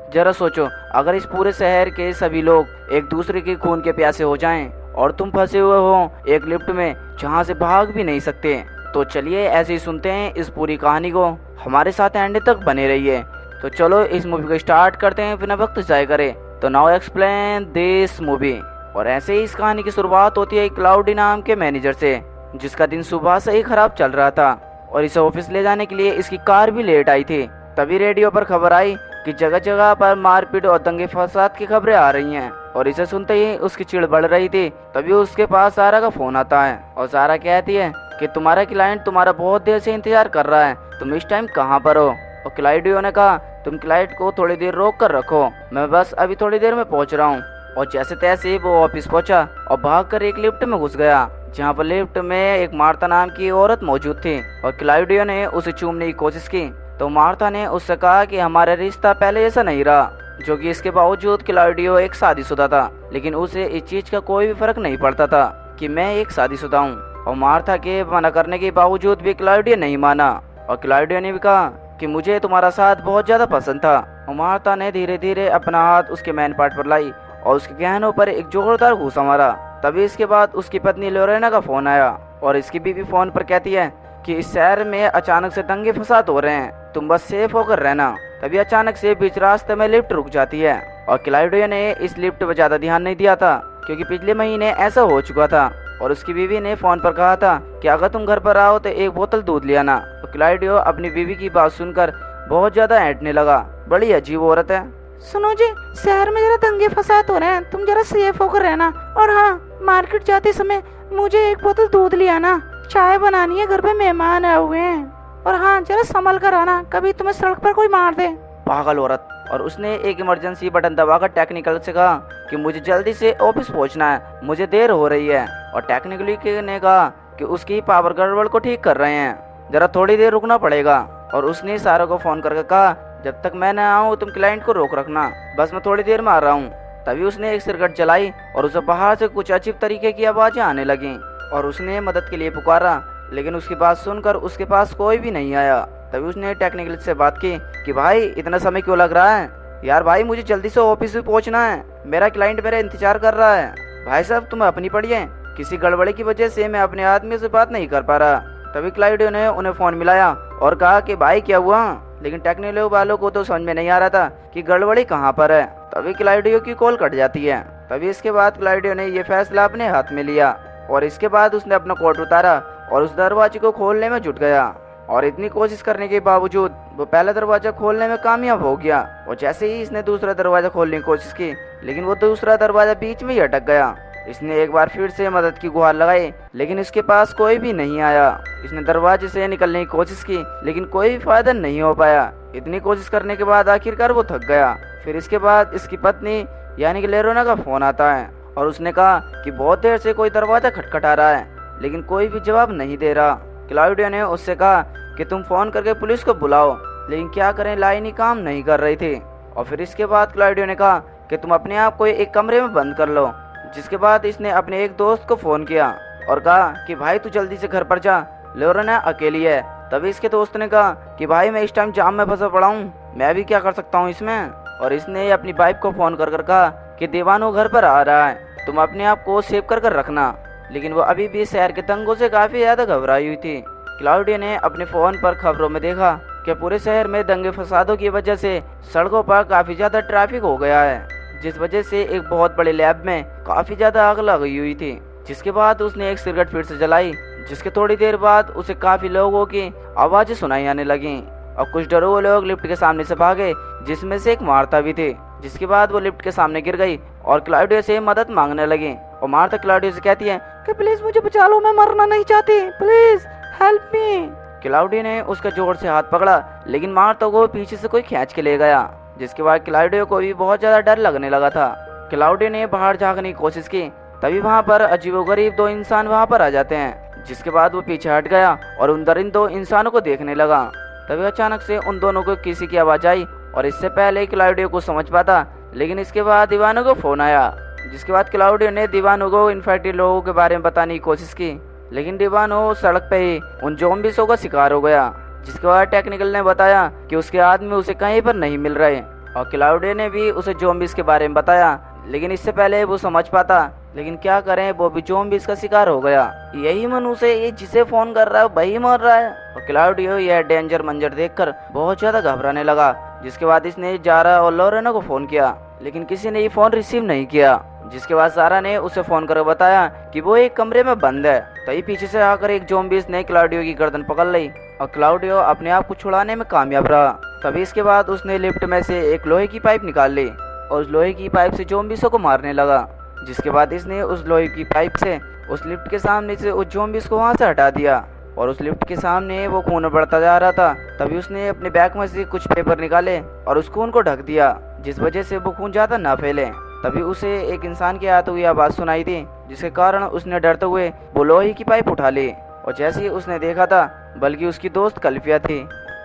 जरा सोचो, अगर इस पूरे शहर के सभी लोग एक दूसरे के खून के प्यासे हो जाएं और तुम फंसे हुए हो एक लिफ्ट में जहां से भाग भी नहीं सकते, तो चलिए ऐसे ही सुनते हैं इस पूरी कहानी को। हमारे साथ एंड तक बने रहिए। तो चलो इस मूवी को स्टार्ट करते हैं बिना वक्त जाए करे। तो नाउ एक्सप्लेन दिस मूवी। और ऐसे ही इस कहानी की शुरुआत होती है क्लाउडी नाम के मैनेजर से, जिसका दिन सुबह से ही खराब चल रहा था और इसे ऑफिस ले जाने के लिए इसकी कार भी लेट आई थी। तभी रेडियो पर खबर आई कि जगह जगह पर मारपीट और दंगे फसाद की खबरें आ रही हैं और इसे सुनते ही उसकी चिढ़ बढ़ रही थी। तभी उसके पास सारा का फोन आता है और सारा कहती है कि तुम्हारा क्लाइंट तुम्हारा बहुत देर से इंतजार कर रहा है, तुम इस टाइम कहाँ पर हो। और क्लाउडियो ने कहा, तुम क्लाइंट को थोड़ी देर रोक कर रखो, मैं बस अभी थोड़ी देर में पहुंच रहा हूँ। और जैसे तैसे वो ऑफिस पहुंचा और भागकर एक लिफ्ट में घुस गया, जहाँ पर लिफ्ट में एक मार्था नाम की औरत मौजूद थी और क्लाउडियो ने उसे चूमने की कोशिश की। तो मार्था ने उससे कहा कि हमारा रिश्ता पहले जैसा नहीं रहा, जो कि इसके बावजूद क्लाउडियो एक शादीशुदा था, लेकिन उसे इस चीज का कोई भी फर्क नहीं पड़ता था कि मैं एक शादीशुदा हूँ। और मार्था के मना करने के बावजूद भी क्लाउडियो नहीं माना और क्लाउडियो ने भी कहा कि मुझे तुम्हारा साथ बहुत ज्यादा पसंद था। और मार्था ने धीरे धीरे अपना हाथ उसके मैन पार्ट पर लाई और उसके गहनों पर एक जोरदार घूसा मारा। तभी इसके बाद उसकी पत्नी लोरेना का फोन आया और इसकी बीवी फोन पर कहती है कि इस शहर में अचानक से दंगे फसाद हो रहे हैं, तुम बस सेफ होकर रहना। तभी अचानक से बीच रास्ते में लिफ्ट रुक जाती है और क्लाउडियो ने इस लिफ्ट पर ज्यादा ध्यान नहीं दिया था, क्योंकि पिछले महीने ऐसा हो चुका था। और उसकी बीवी ने फोन पर कहा था कि अगर तुम घर पर आओ तो एक बोतल दूध ले आना। तो क्लाउडियो अपनी बीवी की बात सुनकर बहुत ज्यादा ऐंठने लगा। बड़ी अजीब औरत है। सुनो जी, शहर में जरा दंगे फसाद हो रहे हैं, तुम जरा सेफ होकर रहना। और हाँ, मार्केट जाते समय मुझे एक बोतल दूध ले आना, चाय बनानी है, घर पे मेहमान आए हुए हैं। और हाँ, जरा संभल कर आना, कभी तुम्हें सड़क पर कोई मार दे। पागल औरत। और उसने एक इमरजेंसी बटन दबाकर टेक्निकल से कहा कि मुझे जल्दी से ऑफिस पहुंचना है, मुझे देर हो रही है। और टेक्निकली ने कहा कि उसकी पावर गड़बड़ को ठीक कर रहे हैं, जरा थोड़ी देर रुकना पड़ेगा। और उसने सारा को फोन करके कहा, जब तक मैं न आऊँ तुम क्लाइंट को रोक रखना, बस मैं थोड़ी देर में आ रहा हूँ। तभी उसने एक सिगरेट जलाई और उसे बाहर से कुछ अजीब तरीके की आवाजें आने लगी और उसने मदद के लिए पुकारा, लेकिन उसकी बात सुनकर उसके पास कोई भी नहीं आया। तभी उसने टेक्निकल से बात की कि भाई इतना समय क्यों लग रहा है यार, भाई मुझे जल्दी से ऑफिस में पहुंचना है, मेरा क्लाइंट मेरा इंतजार कर रहा है। भाई साहब तुम्हें अपनी पड़िए, किसी गड़बड़ी की वजह से मैं अपने आदमी से बात नहीं कर पा रहा। तभी क्लाउडियो ने उन्हें फोन मिलाया और कहा कि भाई क्या हुआ, लेकिन टेक्निकल वालों को तो समझ में नहीं आ रहा था कि गड़बड़ी कहाँ पर है। तभी क्लाउडियो की कॉल कट जाती है। तभी इसके बाद क्लाउडियो ने यह फैसला अपने हाथ में लिया और इसके बाद उसने अपना कोट उतारा और उस दरवाजे को खोलने में जुट गया। और इतनी कोशिश करने के बावजूद वो पहला दरवाजा खोलने में कामयाब हो गया। और जैसे ही इसने दूसरा दरवाजा खोलने की कोशिश की, लेकिन वो दूसरा दरवाजा बीच में ही अटक गया। इसने एक बार फिर से मदद की गुहार लगाई, लेकिन इसके पास कोई भी नहीं आया। इसने दरवाजे से निकलने की कोशिश की, लेकिन कोई भी फायदा नहीं हो पाया। इतनी कोशिश करने के बाद आखिरकार वो थक गया। फिर इसके बाद इसकी पत्नी यानी कि लेरोना का फोन आता है और उसने कहा कि बहुत देर से कोई दरवाजा खटखटा रहा है, लेकिन कोई भी जवाब नहीं दे रहा। क्लाउडियो ने उससे कहा कि तुम फोन करके पुलिस को बुलाओ, लेकिन क्या करें, लाइन ही काम नहीं कर रही थी। और फिर इसके बाद क्लाउडियो ने कहा कि तुम अपने आप को एक कमरे में बंद कर लो। जिसके बाद इसने अपने एक दोस्त को फोन किया और कहा कि भाई तू जल्दी से घर पर जा, लोरेना अकेली है। तभी इसके दोस्त ने कहा कि भाई मैं इस टाइम जाम में फंसा पड़ा हूँ, मैं भी क्या कर सकता हूँ इसमें। और इसने अपनी वाइफ को फोन कर कहा कि दीवानो घर पर आ रहा है, तुम अपने आप को सेव कर रखना। लेकिन वो अभी भी शहर के दंगों से काफी ज्यादा घबराई हुई थी। क्लाउडियो ने अपने फोन पर खबरों में देखा कि पूरे शहर में दंगे फसादों की वजह से सड़कों पर काफी ज्यादा ट्रैफिक हो गया है, जिस वजह से एक बहुत बड़े लैब में काफी ज्यादा आग लगी हुई थी। जिसके बाद उसने एक सिगरेट फिर से जलाई, जिसके थोड़ी देर बाद उसे काफी लोगों की आवाजें सुनाई आने लगी और कुछ डरे हुए लोग लिफ्ट के सामने से भागे, जिसमें से एक मार्था भी थी। जिसके बाद वो लिफ्ट के सामने गिर गई और क्लाउडियो से मदद मांगने लगी। और मार्था क्लाउडियो से कहती है कि प्लीज मुझे बचा लो, मैं मरना नहीं चाहती, प्लीज हेल्प मी। क्लाउडियो ने उसका जोर से हाथ पकड़ा, लेकिन मार्था को पीछे से कोई खींच के ले गया। जिसके बाद क्लाउडियो को भी बहुत ज्यादा डर लगने लगा था। क्लाउडियो ने बाहर झांकने की कोशिश की, तभी वहां पर अजीबोगरीब दो इंसान वहां पर आ जाते हैं। जिसके बाद वो पीछे हट गया और उन दो इंसानों को देखने लगा। तभी अचानक से उन दोनों को किसी की आवाज आई और इससे पहले क्लाउडियो को समझ पाता, लेकिन इसके बाद दीवानों को फोन आया। जिसके बाद क्लाउडियो ने दीवानों को इन्फेक्टेड लोगों के बारे में बताने की कोशिश की, लेकिन दीवानो सड़क पे ही उन ज़ॉम्बीज़ों का शिकार हो गया। जिसके बाद टेक्निकल ने बताया कि उसके आदमी उसे कहीं पर नहीं मिल रहे और क्लाउडियो ने भी उसे ज़ॉम्बीज़ के बारे में बताया, लेकिन इससे पहले वो समझ पाता, लेकिन क्या करें, वो भी ज़ॉम्बीज़ का शिकार हो गया। यही मनुष्य ये जिसे फोन कर रहा है वही मर रहा है। और क्लाउडियो यह डेंजर मंजर देखकर बहुत ज्यादा घबराने लगा, जिसके बाद इसने जारा और लोरेनो को फोन किया, लेकिन किसी ने ये फोन रिसीव नहीं किया। जिसके बाद सारा ने उसे फोन कर बताया कि वो एक कमरे में बंद है। तभी पीछे से आकर एक ज़ॉम्बीज़ ने क्लाउडियो की गर्दन पकड़ ली और क्लाउडियो अपने आप को छुड़ाने में कामयाब रहा। तभी इसके बाद उसने लिफ्ट में से एक लोहे की पाइप निकाल ली और उस लोहे की पाइप से ज़ॉम्बीज़ों को मारने लगा। जिसके बाद इसने उस लोहे की पाइप से उस लिफ्ट के सामने से उस ज़ॉम्बीज़ को वहां से हटा दिया और उस लिफ्ट के सामने वो खून बढ़ता जा रहा था। तभी उसने अपने बैग में से कुछ पेपर निकाले और उस खून को ढक दिया, जिस वजह से वो खून ज़्यादा ना फैले। तभी उसे एक इंसान की आते हुई आवाज़ सुनाई दी, जिसके कारण उसने डरते हुए वो लोहे की पाइप उठा ली और जैसे ही उसने देखा था, बल्कि उसकी दोस्त कल्फिया थी।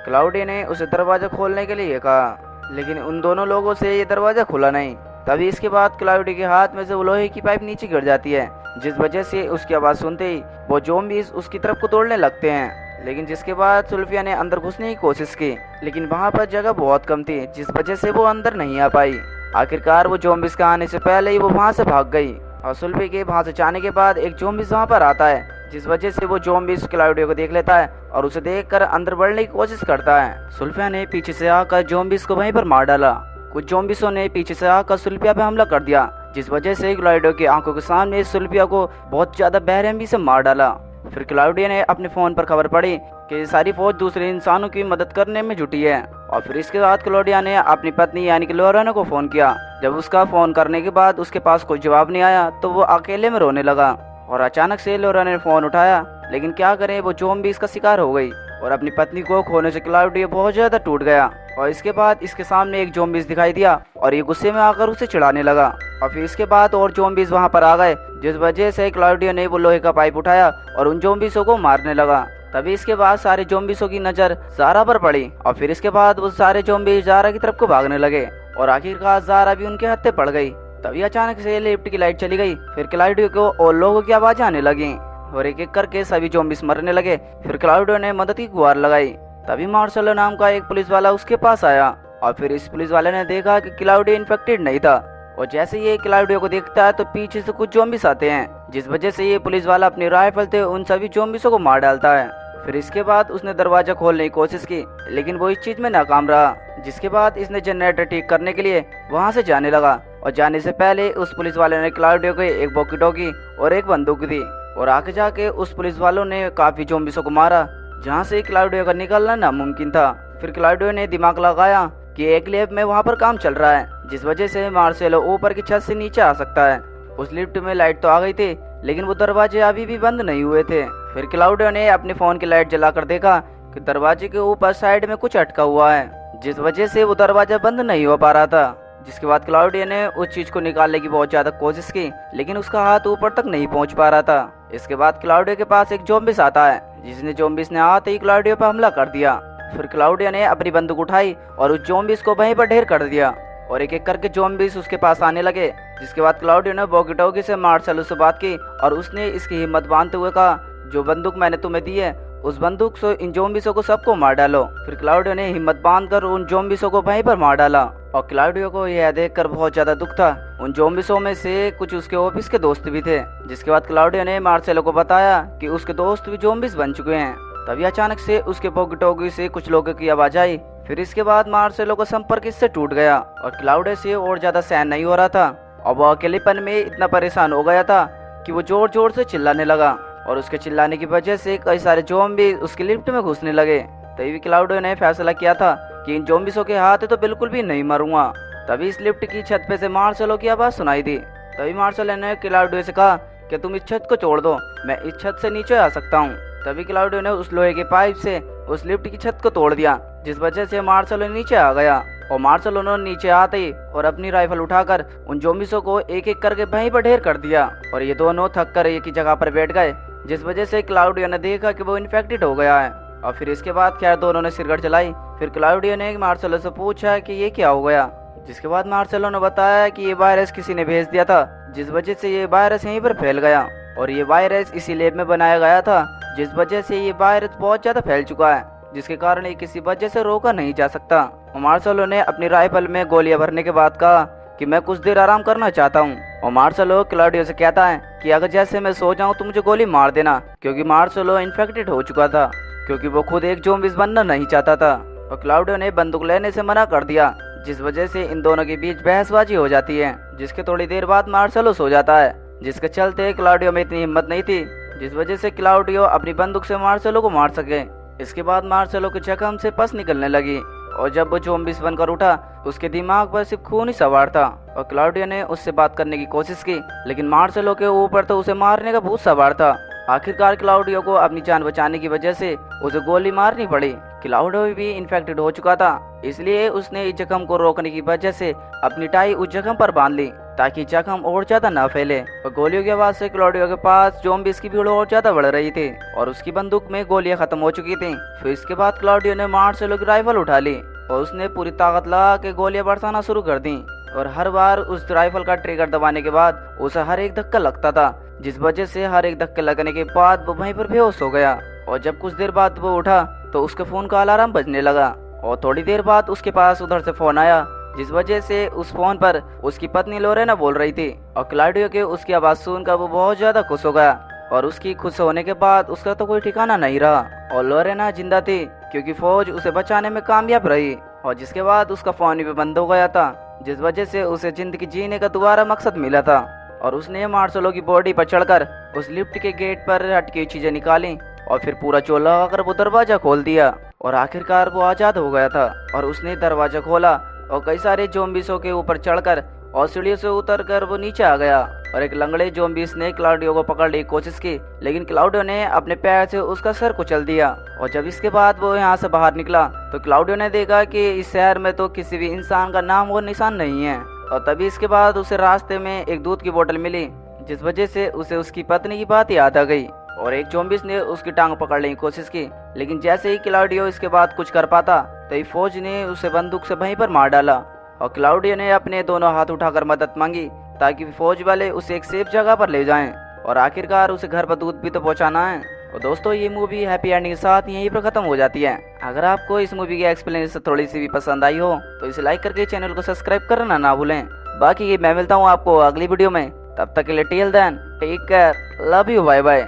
क्लाउडियो ने उसे दरवाज़ा खोलने के लिए कहा, लेकिन उन दोनों लोगों से ये दरवाज़ा खुला नहीं। तभी इसके बाद क्लाउडियो के हाथ में से वो लोहे की पाइप नीचे गिर जाती है, जिस वजह से उसकी आवाज़ सुनते ही वो ज़ॉम्बीज़ उसकी तरफ को दौड़ने लगते हैं। लेकिन जिसके बाद सुल्फिया ने अंदर घुसने की कोशिश की, लेकिन वहाँ पर जगह बहुत कम थी, जिस वजह से वो अंदर नहीं आ पाई। आखिरकार वो ज़ॉम्बीज़ के आने से पहले ही वो वहाँ से भाग गई और सुल्फिया के वहाँ से जाने के बाद एक ज़ॉम्बीज़ वहाँ पर आता है, जिस वजह से वो ज़ॉम्बीज़ क्लाउडियो को देख लेता है और उसे देखकर अंदर बढ़ने की कोशिश करता है। सुल्फिया ने पीछे से आकर ज़ॉम्बीज़ को वहीं पर मार डाला। कुछ ज़ॉम्बीज़ों ने पीछे से आकर सुल्फिया पे हमला कर दिया, जिस वजह से क्लाउडियो की आंखों के सामने सुल्फिया को बहुत ज्यादा बेरहमी से मार डाला। फिर क्लाउडियो ने अपने फोन पर खबर पड़ी कि ये सारी फौज दूसरे इंसानों की मदद करने में जुटी है। और फिर इसके बाद क्लाउडिया ने अपनी पत्नी यानी कि लोरेनो को फोन किया। जब उसका फोन करने के बाद उसके पास कोई जवाब नहीं आया तो वो अकेले में रोने लगा और अचानक से लोरेनो ने फोन उठाया, लेकिन क्या करें, वो ज़ॉम्बीज़ का शिकार हो गई और अपनी पत्नी को खोने से क्लाउडियो बहुत ज्यादा टूट गया। और इसके बाद इसके सामने एक ज़ॉम्बीज़ दिखाई दिया और ये गुस्से में आकर उसे चिढ़ाने लगा। और फिर इसके बाद और ज़ॉम्बीज़ वहां पर आ गए, जिस वजह से क्लाउडियो ने वो लोहे का पाइप उठाया और उन ज़ॉम्बीज़ों को मारने लगा। तभी इसके बाद सारे ज़ॉम्बीज़ों की नज़र जारा पर पड़ी और फिर इसके बाद वो सारे ज़ॉम्बीज़ जारा की तरफ को भागने लगे और आखिरकार जारा भी उनके हत्थे पड़ गई। तभी अचानक से लिफ्ट की लाइट चली गई। फिर क्लाउडियो को और लोगों की आवाज़ आने लगी और एक एक करके सभी ज़ॉम्बीज़ मरने लगे। फिर क्लाउडियो ने मदद की गुहार लगाई। तभी मार्सेलो नाम का एक पुलिस वाला उसके पास आया और फिर इस पुलिस वाले ने देखा कि क्लाउडियो इन्फेक्टेड नहीं था और जैसे ये क्लाउडियो को देखता है तो पीछे से कुछ ज़ॉम्बीज़ आते हैं, जिस वजह से ये पुलिस वाला अपनी राइफल से उन सभी ज़ॉम्बीज़ों को मार डालता है। फिर इसके बाद उसने दरवाजा खोलने की कोशिश की, लेकिन वो इस चीज में नाकाम रहा। जिसके बाद इसने जनरेटर ठीक करने के लिए वहां से जाने लगा और जाने से पहले उस पुलिस वाले ने क्लाउडियो को एक वॉकी टॉकी और एक बंदूक दी और आगे जाके उस पुलिस वालों ने काफी ज़ॉम्बीज़ों को मारा, जहां से क्लाउडियो का निकलना नामुमकिन था। फिर क्लाउडियो ने दिमाग लगाया कि एक लैब में वहां पर काम चल रहा है, जिस वजह से मार्सेलो ऊपर की छत से नीचे आ सकता है। उस लिफ्ट में लाइट तो आ गई थी, लेकिन वो दरवाजे अभी भी बंद नहीं हुए थे। फिर क्लाउडियो ने अपने फोन की लाइट जलाकर देखा कि दरवाजे के ऊपर साइड में कुछ अटका हुआ है, जिस वजह से वो दरवाजा बंद नहीं हो पा रहा था। जिसके बाद क्लाउडियो ने उस चीज को निकालने की बहुत ज्यादा कोशिश की, लेकिन उसका हाथ ऊपर तक नहीं पहुंच पा रहा था। इसके बाद क्लाउडियो के पास एक ज़ॉम्बीज़ आता है, जिसने ज़ॉम्बीज़ ने आते ही क्लाउडियो पर हमला कर दिया। फिर क्लाउडियो ने अपनी बंदूक उठाई और उस ज़ॉम्बीज़ को वहीं पर ढेर कर दिया और एक एक करके ज़ॉम्बीज़ उसके पास आने लगे। जिसके बाद क्लाउडियो ने वॉकी टॉकी से मार्सेलो से बात की और उसने इसकी हिम्मत बांधते हुए कहा, जो बंदूक मैंने तुम्हें दी है उस बंदूक से इन ज़ॉम्बीज़ों को सबको मार डालो। फिर क्लाउडियो ने हिम्मत बांधकर उन ज़ॉम्बीज़ों को वहीं पर मार डाला और क्लाउडियो को यह देखकर बहुत ज्यादा दुख था। उन ज़ॉम्बीज़ों में से कुछ उसके ऑफिस के दोस्त भी थे। जिसके बाद क्लाउडियो ने मार्सेलो को बताया कि उसके दोस्त भी ज़ॉम्बीज़ बन चुके हैं। तभी अचानक से उसके वॉकी टॉकी से कुछ लोगों की आवाज आई। फिर इसके बाद मार्सेलो का संपर्क इससे टूट गया और क्लाउडियो से और ज्यादा सहन नहीं हो रहा था और वो अकेलेपन में इतना परेशान हो गया था कि वो जोर जोर से चिल्लाने लगा और उसके चिल्लाने की वजह से कई सारे ज़ॉम्बी उसके लिफ्ट में घुसने लगे। तभी क्लाउडियो ने फैसला किया था कि इन ज़ॉम्बीज़ों के हाथ तो बिल्कुल भी नहीं मरूंगा। तभी इस लिफ्ट की छत पे से मार्सेलो की आवाज़ सुनाई दी। तभी मार्सेलो ने क्लाउडियो से कहा कि तुम इस छत को छोड़ दो, मैं इस छत से नीचे आ सकता हूँ। तभी क्लाउडियो ने उस लोहे के पाइप से उस लिफ्ट की छत को तोड़ दिया, जिस वजह से मार्सेलो नीचे आ गया और मार्सेलो ने नीचे आते ही और अपनी राइफल उठाकर उन ज़ॉम्बीज़ों को एक एक करके वहीं पर ढेर कर दिया और ये दोनों थक कर एक ही जगह पर बैठ गए, जिस वजह से क्लाउडियो ने देखा कि वो इन्फेक्टेड हो गया है। और फिर इसके बाद खैर दोनों ने सिरगट चलाई। फिर क्लाउडियो ने मार्सेलो से पूछा कि ये क्या हो गया। जिसके बाद मार्सेलो ने बताया कि ये वायरस किसी ने भेज दिया था, जिस वजह से ये वायरस यहीं पर फैल गया और ये वायरस इसी लैब में बनाया गया था, जिस वजह से ये वायरस बहुत ज्यादा फैल चुका है। जिसके कारण ये किसी वजह से रोका नहीं जा सकता। मार्शलो ने अपनी राइफल में गोलियां भरने के बाद कहा कि मैं कुछ देर आराम करना चाहता हूँ। और मार्शलो क्लाउडियो से कहता है कि अगर जैसे मैं सो जाऊं तो मुझे गोली मार देना, क्योंकि मार्शलो इन्फेक्टेड हो चुका था, क्योंकि वो खुद एक ज़ॉम्बीज़ बनना नहीं चाहता था। और क्लाउडियो ने बंदूक लेने से मना कर दिया, जिस वजह से इन दोनों के बीच बहसबाजी हो जाती है, जिसके थोड़ी देर बाद मार्शलो सो जाता है, जिसके चलते क्लाउडियो में इतनी हिम्मत नहीं थी जिस वजह से क्लाउडियो अपनी बंदूक से मार्शलो को मार सके। इसके बाद मार्शलो के जख्म से पस निकलने लगी और जब वो ज़ॉम्बीज़ बनकर उठा उसके दिमाग पर सिर्फ खून ही सवार था। और क्लाउडियो ने उससे बात करने की कोशिश की, लेकिन मार्शलो के ऊपर तो उसे मारने का भूत सवार था। आखिरकार क्लाउडियो को अपनी जान बचाने की वजह से उसे गोली मारनी पड़ी। क्लाउडियो भी इन्फेक्टेड हो चुका था, इसलिए उसने इस जख्म को रोकने की वजह से अपनी टाई उस जख्म पर बांध ली ताकि जख्म और ज्यादा न फैले। और गोलियों की आवाज से क्लाउडियो के पास ज़ॉम्बीज़ की भीड़ और ज्यादा बढ़ रही थी और उसकी बंदूक में गोलियां खत्म हो चुकी थी। फिर इसके बाद क्लाउडियो ने मार्शलो की राइफल उठा ली और उसने पूरी ताकत लगा के गोलियां बरसाना शुरू कर दी। और हर बार उस राइफल का ट्रिगर दबाने के बाद उसे हर एक धक्का लगता था, जिस वजह से हर एक धक्के लगने के बाद वो वहीं पर बेहोश हो गया। और जब कुछ देर बाद वो उठा तो उसके फोन का अलार्म बजने लगा और थोड़ी देर बाद उसके पास उधर से फोन आया, जिस वजह से उस फोन पर उसकी पत्नी लोरेना बोल रही थी। और क्लाउडियो के उसकी आवाज सुनकर वो बहुत ज्यादा खुश हो गया और उसकी खुश होने के बाद उसका तो कोई ठिकाना नहीं रहा। और लोरेना जिंदा थी क्योंकि फौज उसे बचाने में कामयाब रही, और जिसके बाद उसका फोन भी बंद हो गया था, जिस वजह से उसे जिंदगी जीने का दोबारा मकसद मिला था। और उसने मार्शलो की बॉडी पर चढ़कर उस लिफ्ट के गेट पर अटकी चीजें निकाली और फिर पूरा चोला लगाकर वो दरवाजा खोल दिया और आखिरकार वो आजाद हो गया था। और उसने दरवाजा खोला और कई सारे ज़ॉम्बीज़ों के ऊपर चढ़कर और सीढ़ियों से उतरकर वो नीचे आ गया। और एक लंगड़े ज़ॉम्बीज़ ने क्लाउडियो को पकड़ने की कोशिश की, लेकिन क्लाउडियो ने अपने पैर से उसका सर कुचल दिया। और जब इसके बाद वो यहाँ से बाहर निकला तो क्लाउडियो ने देखा कि इस शहर में तो किसी भी इंसान का नाम और निशान नहीं है। और तभी इसके बाद उसे रास्ते में एक दूध की बोतल मिली, जिस वजह से उसे उसकी पत्नी की बात याद आ गई। और एक ज़ॉम्बीज़ ने उसकी टांग पकड़ने की कोशिश की, लेकिन जैसे ही क्लाउडियो इसके बाद कुछ कर पाता तभी फौज ने उसे बंदूक से वहीं पर मार डाला। और क्लाउडियो ने अपने दोनों हाथ उठाकर मदद मांगी ताकि फौज वाले उसे एक सेफ जगह पर ले जाएं। और आखिरकार उसे घर पर दूध भी तो पहुंचाना है। और दोस्तों, ये मूवी हैप्पी एंडिंग के साथ यहीं पर खत्म हो जाती है। अगर आपको इस मूवी की एक्सप्लेनेशन थोड़ी सी भी पसंद आई हो तो इसे लाइक करके चैनल को सब्सक्राइब करना ना भूलें। बाकी मैं मिलता हूँ आपको अगली वीडियो में, तब तक के लिए till then take care, love you, bye bye.